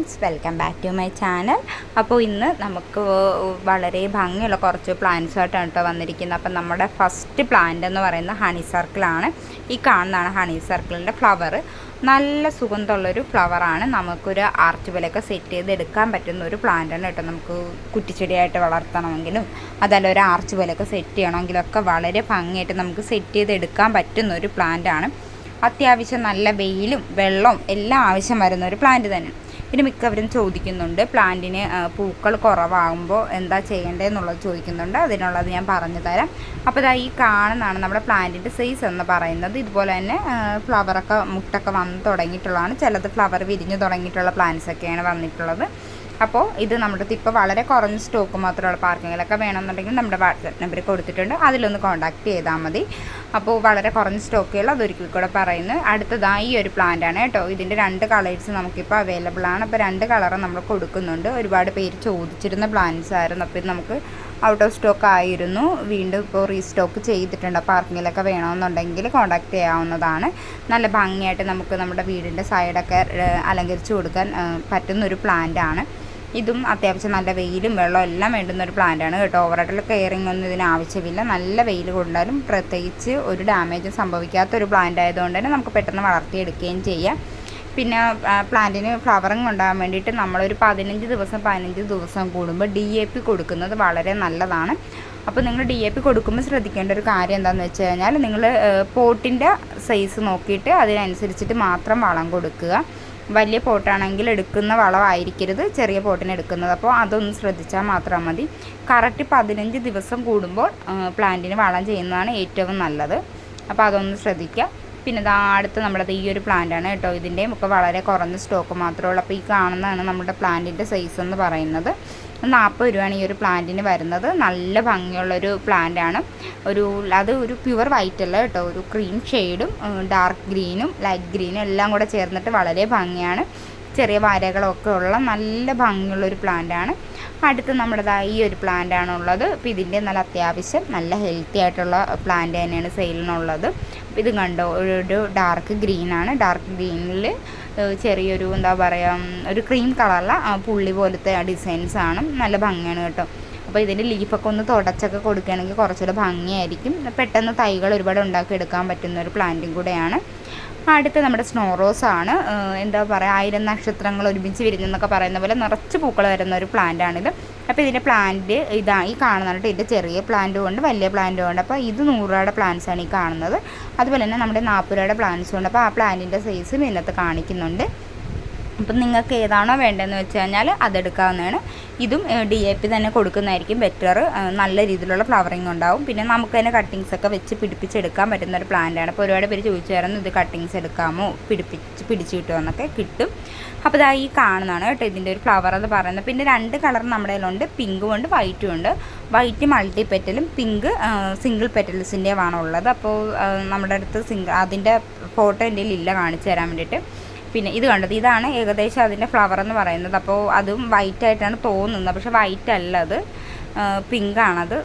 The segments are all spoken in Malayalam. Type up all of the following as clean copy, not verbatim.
Friends, welcome back to my channel. അപ്പോൾ ഇന്ന് നമുക്ക് വളരെ ഭംഗിയുള്ള കുറച്ച് പ്ലാന്റ്സുമായിട്ടാണ് കേട്ടോ വന്നിരിക്കുന്നത്. അപ്പം നമ്മുടെ ഫസ്റ്റ് പ്ലാന്റ് എന്ന് പറയുന്നത് ഹണി സർക്കിളാണ്. ഈ കാണുന്നതാണ് ഹണി സർക്കിളിൻ്റെ ഫ്ലവർ. നല്ല സുഗന്ധമുള്ളൊരു ഫ്ലവറാണ്. നമുക്കൊരു ആർച്ച് പോലെയൊക്കെ സെറ്റ് ചെയ്ത് എടുക്കാൻ പറ്റുന്ന ഒരു പ്ലാന്റാണ് കേട്ടോ. നമുക്ക് കുറ്റിച്ചെടിയായിട്ട് വളർത്തണമെങ്കിലും അതല്ല ഒരു ആർച്ച് പോലെയൊക്കെ സെറ്റ് ചെയ്യണമെങ്കിലൊക്കെ വളരെ ഭംഗിയായിട്ട് നമുക്ക് സെറ്റ് ചെയ്ത് എടുക്കാൻ പറ്റുന്ന ഒരു പ്ലാന്റാണ്. അത്യാവശ്യം നല്ല വെയിലും വെള്ളവും എല്ലാം ആവശ്യം വരുന്ന ഒരു പ്ലാന്റ് തന്നെ. പിന്നെ മിക്കവരും ചോദിക്കുന്നുണ്ട് പ്ലാന്റിന് പൂക്കൾ കുറവാകുമ്പോൾ എന്താ ചെയ്യേണ്ടതെന്നുള്ളത് ചോദിക്കുന്നുണ്ട്. അതിനുള്ളത് ഞാൻ പറഞ്ഞു തരാം. അപ്പോൾ ഇതാ ഈ കാണുന്നതാണ് നമ്മുടെ പ്ലാന്റിൻ്റെ സൈസ് എന്ന് പറയുന്നത്. ഇതുപോലെ തന്നെ ഫ്ലവറൊക്കെ മുട്ടൊക്കെ വന്ന് തുടങ്ങിയിട്ടുള്ളതാണ്. ചിലത് ഫ്ലവർ വിരിഞ്ഞ് തുടങ്ങിയിട്ടുള്ള പ്ലാന്റ്സൊക്കെയാണ് വന്നിട്ടുള്ളത്. അപ്പോൾ ഇത് നമ്മുടെ ഇപ്പോൾ വളരെ കുറഞ്ഞ സ്റ്റോക്ക് മാത്രമുള്ള പാർക്കിങ്ങിലൊക്കെ വേണമെന്നുണ്ടെങ്കിൽ നമ്മുടെ വാട്സാപ്പ് നമ്പർ കൊടുത്തിട്ടുണ്ട്, അതിലൊന്ന് കോൺടാക്ട് ചെയ്താൽ മതി. അപ്പോൾ വളരെ കുറഞ്ഞ സ്റ്റോക്കുകൾ അതൊരിക്കൽ കൂടെ പറയുന്നു. അടുത്തതായി ഈ ഒരു പ്ലാന്റാണ് കേട്ടോ. ഇതിൻ്റെ 2 കളേഴ്സ് നമുക്കിപ്പോൾ അവൈലബിൾ ആണ്. അപ്പോൾ 2 കളറ് നമ്മൾ കൊടുക്കുന്നുണ്ട്. ഒരുപാട് പേര് ചോദിച്ചിരുന്ന പ്ലാന്റ്സ് ആയിരുന്നു. അപ്പോൾ ഇത് നമുക്ക് ഔട്ട് ഓഫ് സ്റ്റോക്ക് ആയിരുന്നു. വീണ്ടും ഇപ്പോൾ റീസ്റ്റോക്ക് ചെയ്തിട്ടുണ്ട്. പാർക്കിങ്ങിലൊക്കെ വേണമെന്നുണ്ടെങ്കിൽ കോൺടാക്ട് ചെയ്യാവുന്നതാണ്. നല്ല ഭംഗിയായിട്ട് നമുക്ക് നമ്മുടെ വീടിൻ്റെ സൈഡൊക്കെ അലങ്കരിച്ച് കൊടുക്കാൻ പറ്റുന്നൊരു പ്ലാന്റാണ്. ഇതും അത്യാവശ്യം നല്ല വെയിലും വെള്ളവും എല്ലാം വേണ്ടുന്ന ഒരു പ്ലാന്റാണ് കേട്ടോ. ഓവറായിട്ടുള്ള കെയറിങ് ഒന്നും ഇതിന് ആവശ്യമില്ല. നല്ല വെയിൽ കൊണ്ടാലും പ്രത്യേകിച്ച് ഒരു ഡാമേജും സംഭവിക്കാത്തൊരു പ്ലാന്റ് ആയതുകൊണ്ട് തന്നെ നമുക്ക് പെട്ടെന്ന് വളർത്തിയെടുക്കുകയും ചെയ്യാം. പിന്നെ പ്ലാന്റിന് ഫ്ലവറിങ് ഉണ്ടാകാൻ വേണ്ടിയിട്ട് നമ്മളൊരു 15 ദിവസം കൂടുമ്പോൾ DAP കൊടുക്കുന്നത് വളരെ നല്ലതാണ്. അപ്പോൾ നിങ്ങൾ DAP കൊടുക്കുമ്പോൾ ശ്രദ്ധിക്കേണ്ട ഒരു കാര്യം എന്താണെന്ന് വെച്ച് കഴിഞ്ഞാൽ നിങ്ങൾ പോട്ടിൻ്റെ സൈസ് നോക്കിയിട്ട് അതിനനുസരിച്ചിട്ട് മാത്രം വളം കൊടുക്കുക. വലിയ പോട്ടാണെങ്കിൽ എടുക്കുന്ന വളമായിരിക്കരുത് ചെറിയ പോട്ടിന് എടുക്കുന്നത്. അപ്പോൾ അതൊന്ന് ശ്രദ്ധിച്ചാൽ മാത്രം മതി. കറക്റ്റ് 15 ദിവസം കൂടുമ്പോൾ പ്ലാന്റിന് വളം ചെയ്യുന്നതാണ് ഏറ്റവും നല്ലത്. അപ്പോൾ അതൊന്ന് ശ്രദ്ധിക്കുക. പിന്നെ അടുത്ത് നമ്മുടെ ഈ ഒരു പ്ലാന്റാണ് കേട്ടോ. ഇതിൻ്റെയും ഒക്കെ വളരെ കുറഞ്ഞ സ്റ്റോക്ക് മാത്രമേ ഉള്ളൂ. അപ്പോൾ ഈ കാണുന്നതാണ് നമ്മുടെ പ്ലാന്റിൻ്റെ സൈസ് എന്ന് പറയുന്നത്. 40 രൂപയാണ് ഈ ഒരു പ്ലാന്റിന് വരുന്നത്. നല്ല ഭംഗിയുള്ളൊരു പ്ലാന്റാണ്. അത് ഒരു പ്യുവർ വൈറ്റ് അല്ല കേട്ടോ. ഒരു ക്രീം ഷെയ്ഡും ഡാർക്ക് ഗ്രീനും ലൈറ്റ് ഗ്രീനും എല്ലാം കൂടെ ചേർന്നിട്ട് വളരെ ഭംഗിയാണ്. ചെറിയ വരകളൊക്കെ ഉള്ള നല്ല ഭംഗിയുള്ളൊരു പ്ലാന്റാണ്. അടുത്ത് നമ്മുടെ ഈ ഒരു പ്ലാന്റാണുള്ളത്. അപ്പോൾ ഇതിൻ്റെ നല്ല അത്യാവശ്യം നല്ല ഹെൽത്തി ആയിട്ടുള്ള പ്ലാന്റ് തന്നെയാണ് സെയിലിനുള്ളത്. അപ്പോൾ ഇത് കണ്ടോ, ഒരു ഡാർക്ക് ഗ്രീനാണ്. ഡാർക്ക് ഗ്രീനിൽ ചെറിയൊരു എന്താ പറയുക ഒരു ക്രീം കളറുള്ള പുള്ളി പോലത്തെ ഡിസൈൻസാണ്. നല്ല ഭംഗിയാണ് കേട്ടോ. അപ്പോൾ ഇതിൻ്റെ ലീഫൊക്കെ ഒന്ന് തുടച്ചൊക്കെ കൊടുക്കുകയാണെങ്കിൽ കുറച്ചുകൂടെ ഭംഗിയായിരിക്കും. പെട്ടെന്ന് തൈകൾ ഒരുപാട് ഉണ്ടാക്കിയെടുക്കാൻ പറ്റുന്ന ഒരു പ്ലാന്റും കൂടെയാണ്. അടുത്ത് നമ്മുടെ സ്നോ റോസ് ആണ്. എന്താ പറയുക 1000 നക്ഷത്രങ്ങൾ ഒരുമിച്ച് വിരിഞ്ഞെന്നൊക്കെ പറയുന്ന പോലെ നിറച്ച് പൂക്കൾ വരുന്ന ഒരു പ്ലാന്റാണിത്. അപ്പോൾ ഇതിൻ്റെ പ്ലാന്റ് ഈ കാണുന്നതായിട്ട് ഇതിൻ്റെ ചെറിയ പ്ലാന്റും ഉണ്ട് വലിയ പ്ലാന്റും ഉണ്ട്. അപ്പോൾ ഇത് 100 രൂപയുടെ പ്ലാന്റ്സാണ് ഈ കാണുന്നത്. അതുപോലെ തന്നെ നമ്മുടെ 40 രൂപയുടെ പ്ലാന്റ്സും ഉണ്ട്. അപ്പോൾ ആ പ്ലാന്റിൻ്റെ സൈസും ഇതിനകത്ത് കാണിക്കുന്നുണ്ട്. അപ്പം നിങ്ങൾക്ക് ഏതാണോ വേണ്ടതെന്ന് വെച്ച് കഴിഞ്ഞാൽ അതെടുക്കാവുന്നതാണ്. ഇതും DAP തന്നെ കൊടുക്കുന്നതായിരിക്കും ബെറ്റർ. നല്ല രീതിയിലുള്ള ഫ്ലവറിങ് ഉണ്ടാവും. പിന്നെ നമുക്ക് തന്നെ കട്ടിങ്സൊക്കെ വെച്ച് പിടിപ്പിച്ചെടുക്കാൻ പറ്റുന്ന ഒരു പ്ലാന്റാണ്. അപ്പോൾ ഒരുപാട് പേര് ചോദിച്ചായിരുന്നു ഇത് കട്ടിങ്സ് എടുക്കാമോ പിടിച്ച് കിട്ടുമോ എന്നൊക്കെ. കിട്ടും. അപ്പോൾ ഈ കാണുന്നതാണ് കേട്ടോ ഇതിൻ്റെ ഒരു ഫ്ലവർ എന്ന് പറയുന്നത്. പിന്നെ 2 കളർ നമ്മുടെ കയ്യിലുണ്ട്. പിങ്കും ഉണ്ട് വൈറ്റും ഉണ്ട്. വൈറ്റ് മൾട്ടി പെറ്റലും പിങ്ക് സിംഗിൾ പെറ്റൽസിൻ്റെയുമാണ് ഉള്ളത്. അപ്പോൾ നമ്മുടെ അടുത്ത് അതിൻ്റെ ഫോട്ടോ എൻ്റെ ഇല്ല കാണിച്ചു തരാൻ വേണ്ടിയിട്ട്. പിന്നെ ഇത് കണ്ടത് ഇതാണ് ഏകദേശം അതിൻ്റെ ഫ്ലവർ എന്ന് പറയുന്നത്. അപ്പോൾ അതും വൈറ്റായിട്ടാണ് തോന്നുന്നത്, പക്ഷേ വൈറ്റ് അല്ല, അത് പിങ്കാണത്.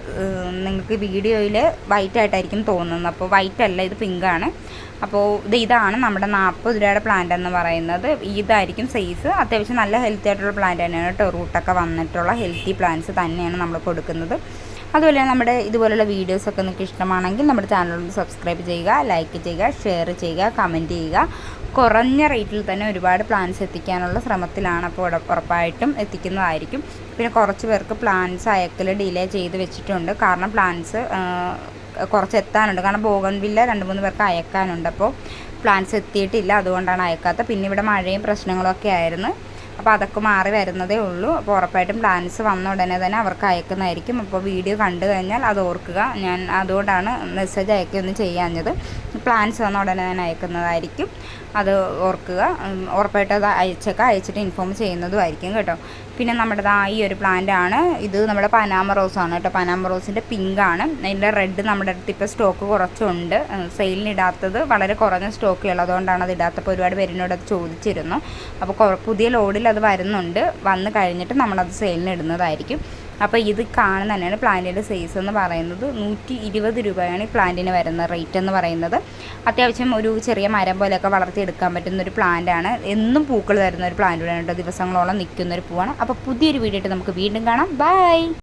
നിങ്ങൾക്ക് വീഡിയോയിൽ വൈറ്റായിട്ടായിരിക്കും തോന്നുന്നത്. അപ്പോൾ വൈറ്റ് അല്ല, ഇത് പിങ്കാണ്. അപ്പോൾ ഇതാണ് നമ്മുടെ 40 രൂപയുടെ പ്ലാന്റ് എന്ന് പറയുന്നത്. ഇതായിരിക്കും സൈസ്. അത്യാവശ്യം നല്ല ഹെൽത്തി ആയിട്ടുള്ള പ്ലാന്റ് തന്നെയാണ് കേട്ടോ. റൂട്ടൊക്കെ വന്നിട്ടുള്ള ഹെൽത്തി പ്ലാന്റ്സ് തന്നെയാണ് നമ്മൾ കൊടുക്കുന്നത്. അതുപോലെ നമ്മുടെ ഇതുപോലുള്ള വീഡിയോസൊക്കെ നിങ്ങൾക്ക് ഇഷ്ടമാണെങ്കിൽ നമ്മുടെ ചാനലൊന്ന് സബ്സ്ക്രൈബ് ചെയ്യുക, ലൈക്ക് ചെയ്യുക, ഷെയർ ചെയ്യുക, കമൻറ്റ് ചെയ്യുക. കുറഞ്ഞ റേറ്റിൽ തന്നെ ഒരുപാട് പ്ലാൻസ് എത്തിക്കാനുള്ള ശ്രമത്തിലാണ്. അപ്പോൾ ഉറപ്പായിട്ടും എത്തിക്കുന്നതായിരിക്കും. പിന്നെ കുറച്ച് പേർക്ക് പ്ലാൻസ് അയക്കൽ ഡിലേ ചെയ്ത് വെച്ചിട്ടുണ്ട്. കാരണം പ്ലാൻസ് കുറച്ച് എത്താനുണ്ട്. കാരണം ബോഗൺവില്ല 2-3 പേർക്ക് അയക്കാനുണ്ട്. അപ്പോൾ പ്ലാൻസ് എത്തിയിട്ടില്ല, അതുകൊണ്ടാണ് അയക്കാത്തത്. പിന്നെ ഇവിടെ മഴയും പ്രശ്നങ്ങളൊക്കെ ആയിരുന്നു. അപ്പോൾ അതൊക്കെ മാറി വരുന്നതേ ഉള്ളൂ. അപ്പോൾ ഉറപ്പായിട്ടും പ്ലാൻസ് വന്ന ഉടനെ തന്നെ അവർക്ക് അയക്കുന്നതായിരിക്കും. അപ്പോൾ വീഡിയോ കണ്ടു കഴിഞ്ഞാൽ അത് ഓർക്കുക. ഞാൻ അതുകൊണ്ടാണ് മെസ്സേജ് അയക്കുകയൊന്നും ചെയ്യാഞ്ഞത്. പ്ലാൻസ് വന്ന ഉടനെ തന്നെ അയക്കുന്നതായിരിക്കും, അത് ഓർക്കുക. ഉറപ്പായിട്ട് അത് അയച്ചിട്ട് ഇൻഫോം ചെയ്യുന്നതുമായിരിക്കും കേട്ടോ. പിന്നെ നമ്മുടെ ഈ ഒരു പ്ലാന്റ് ആണ്. ഇത് നമ്മുടെ പനാമ റോസാണ് കേട്ടോ. പനാമ റോസിൻ്റെ പിങ്കാണ്. അതിൻ്റെ റെഡ് നമ്മുടെ അടുത്ത് ഇപ്പോൾ സ്റ്റോക്ക് കുറച്ചുണ്ട്. സെയിലിനിടാത്തത് വളരെ കുറഞ്ഞ സ്റ്റോക്കേ ഉള്ളൂ, അതുകൊണ്ടാണ് അത് ഇടാത്തപ്പോൾ ഒരുപാട് പേരിനോട് അത് ചോദിച്ചിരുന്നു. അപ്പോൾ പുതിയ ലോഡിൽ അത് വരുന്നുണ്ട്. വന്നു കഴിഞ്ഞിട്ട് നമ്മളത് സെയിലിന് ഇടുന്നതായിരിക്കും. അപ്പോൾ ഇത് കാണുന്ന തന്നെയാണ് പ്ലാന്റിൻ്റെ സൈസ് എന്ന് പറയുന്നത്. 120 രൂപയാണ് ഈ പ്ലാന്റിന് വരുന്ന റേറ്റ് എന്ന് പറയുന്നത്. അത്യാവശ്യം ഒരു ചെറിയ മരം പോലെയൊക്കെ വളർത്തിയെടുക്കാൻ പറ്റുന്ന ഒരു പ്ലാന്റാണ്. എന്നും പൂക്കൾ തരുന്ന ഒരു പ്ലാന്റ് കൂടെയാണ് കേട്ടോ. ദിവസങ്ങളോളം നിൽക്കുന്നൊരു പൂവാണ്. അപ്പോൾ പുതിയൊരു വീഡിയോ ആയിട്ട് നമുക്ക് വീണ്ടും കാണാം. ബൈ.